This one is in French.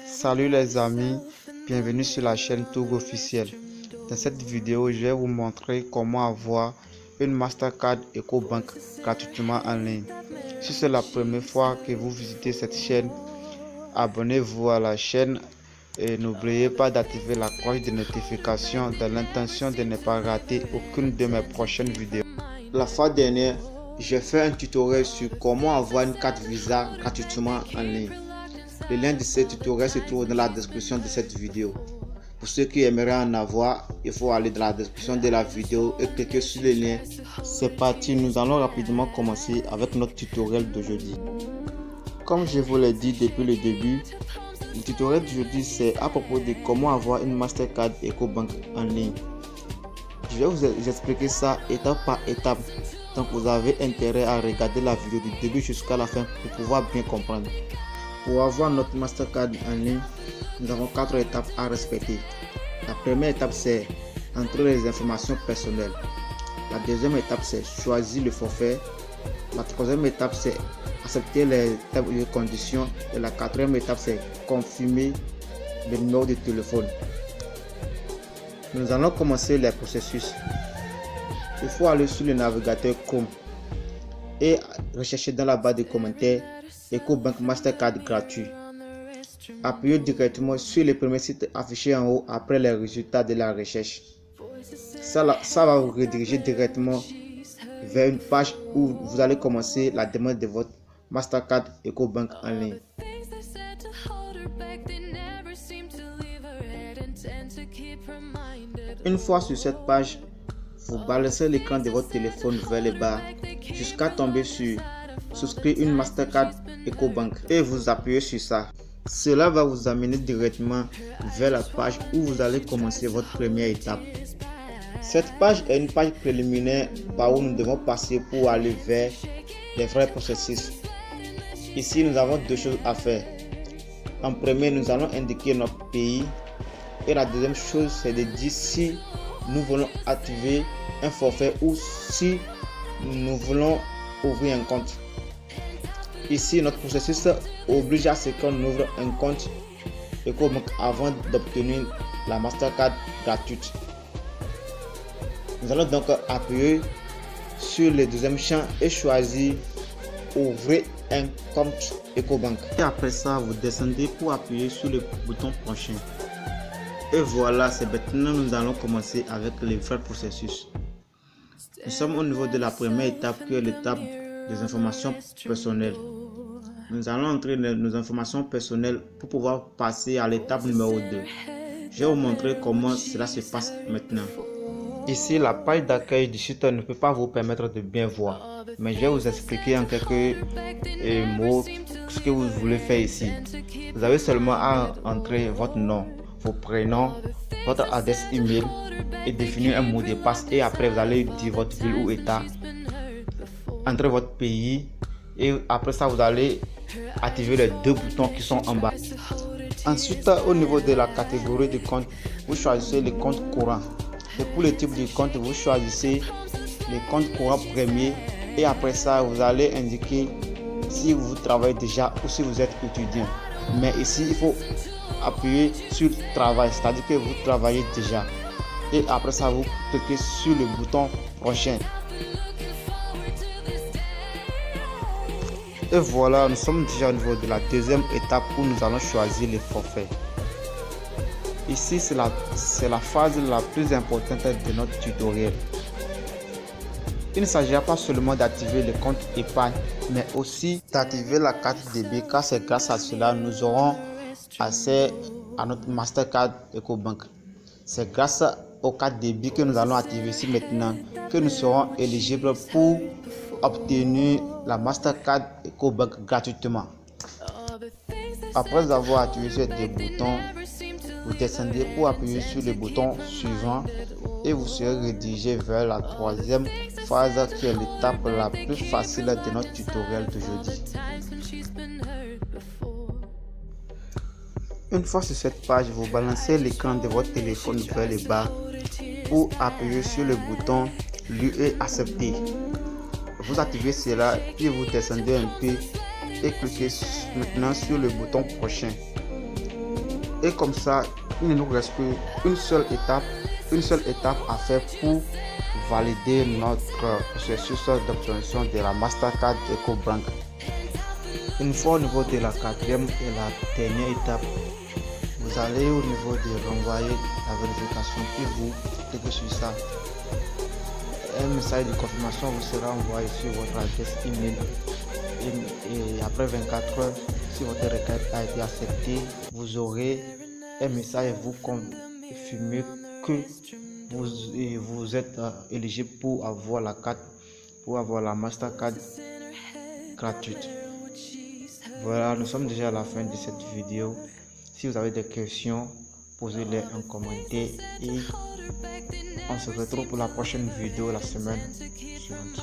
Salut les amis, bienvenue sur la chaîne Togo officiel. Dans cette vidéo, je vais vous montrer comment avoir une Mastercard EcoBank gratuitement en ligne. Si c'est la première fois que vous visitez cette chaîne, abonnez-vous à la chaîne et n'oubliez pas d'activer la cloche de notification dans l'intention de ne pas rater aucune de mes prochaines vidéos. La fois dernière, j'ai fait un tutoriel sur comment avoir une carte Visa gratuitement en ligne. Le lien de ce tutoriel se trouve dans la description de cette vidéo. Pour ceux qui aimeraient en avoir, il faut aller dans la description de la vidéo et cliquer sur le lien. C'est parti, nous allons rapidement commencer avec notre tutoriel d'aujourd'hui. Comme je vous l'ai dit depuis le début, le tutoriel d'aujourd'hui c'est à propos de comment avoir une Mastercard EcoBank en ligne. Je vais vous expliquer ça étape par étape, donc vous avez intérêt à regarder la vidéo du début jusqu'à la fin pour pouvoir bien comprendre. Pour avoir notre Mastercard en ligne, nous avons 4 étapes à respecter. La première étape c'est entrer les informations personnelles. La deuxième étape c'est choisir le forfait. La troisième étape c'est accepter les termes et conditions. Et la quatrième étape c'est confirmer le numéro de téléphone. Nous allons commencer les processus. Il faut aller sur le navigateur Chrome et rechercher dans la barre de commentaires EcoBank Mastercard gratuit. Appuyez directement sur le premier site affiché en haut après les résultats de la recherche. Ça va vous rediriger directement vers une page où vous allez commencer la demande de votre Mastercard EcoBank en ligne. Une fois sur cette page, vous balancez l'écran de votre téléphone vers le bas jusqu'à tomber sur souscrire une Mastercard EcoBank et vous appuyez sur ça. Cela va vous amener directement vers la page où vous allez commencer votre première étape. Cette page est une page préliminaire par où nous devons passer pour aller vers les vrais processus. Ici, nous avons deux choses à faire. En premier, nous allons indiquer notre pays et la deuxième chose, c'est de dire si nous voulons activer un forfait ou si nous voulons ouvrir un compte. Ici, notre processus oblige à ce qu'on ouvre un compte EcoBank avant d'obtenir la Mastercard gratuite. Nous allons donc appuyer sur le deuxième champ et choisir ouvrir un compte EcoBank. Et après ça, vous descendez pour appuyer sur le bouton prochain. Et voilà, c'est maintenant nous allons commencer avec le vrai processus. Nous sommes au niveau de la première étape qui est l'étape des informations personnelles. Nous allons entrer nos informations personnelles pour pouvoir passer à l'étape numéro 2. Je vais vous montrer comment cela se passe maintenant. Ici, la page d'accueil du site ne peut pas vous permettre de bien voir, mais je vais vous expliquer en quelques mots ce que vous voulez faire ici. Vous avez seulement à entrer votre nom, vos prénoms, votre adresse email et définir un mot de passe, et après vous allez dire votre ville ou état, entrer votre pays et après ça vous allez activer les deux boutons qui sont en bas. Ensuite, au niveau de la catégorie de compte, vous choisissez le compte courant et pour le type de compte vous choisissez le compte courant premier et après ça vous allez indiquer si vous travaillez déjà ou si vous êtes étudiant. Mais ici il faut appuyer sur travail, c'est-à-dire que vous travaillez déjà, et après ça vous cliquez sur le bouton prochain. Et voilà, nous sommes déjà au niveau de la deuxième étape où nous allons choisir les forfaits. Ici c'est la phase la plus importante de notre tutoriel. Il ne s'agira pas seulement d'activer le compte épargne, mais aussi d'activer la carte débit, car c'est grâce à cela nous aurons accès à notre Mastercard EcoBank. C'est grâce aux cartes débit que nous allons activer ici maintenant que nous serons éligibles pour obtenir la Mastercard EcoBank gratuitement. Après avoir activé ces deux boutons, vous descendez pour appuyer sur le bouton suivant et vous serez redirigé vers la troisième phase qui est l'étape la plus facile de notre tutoriel d'aujourd'hui. Une fois sur cette page, vous balancez l'écran de votre téléphone vers le bas pour appuyer sur le bouton Lire et accepter. Vous activez cela puis vous descendez un peu et cliquez maintenant sur le bouton prochain. Et comme ça, il ne nous reste qu'une seule étape à faire pour valider notre processus d'obtention de la Mastercard EcoBank. Une fois au niveau de la quatrième et la dernière étape, vous allez au niveau de renvoyer la vérification qui vous cliquez sur ça. Un message de confirmation vous sera envoyé sur votre adresse email et après 24 heures, si votre requête a été acceptée, vous aurez un message vous confirmer que vous êtes éligible pour avoir la carte, pour avoir la Mastercard gratuite. Voilà, nous sommes déjà à la fin de cette vidéo. Si vous avez des questions, posez-les en commentaire et on se retrouve pour la prochaine vidéo la semaine suivante.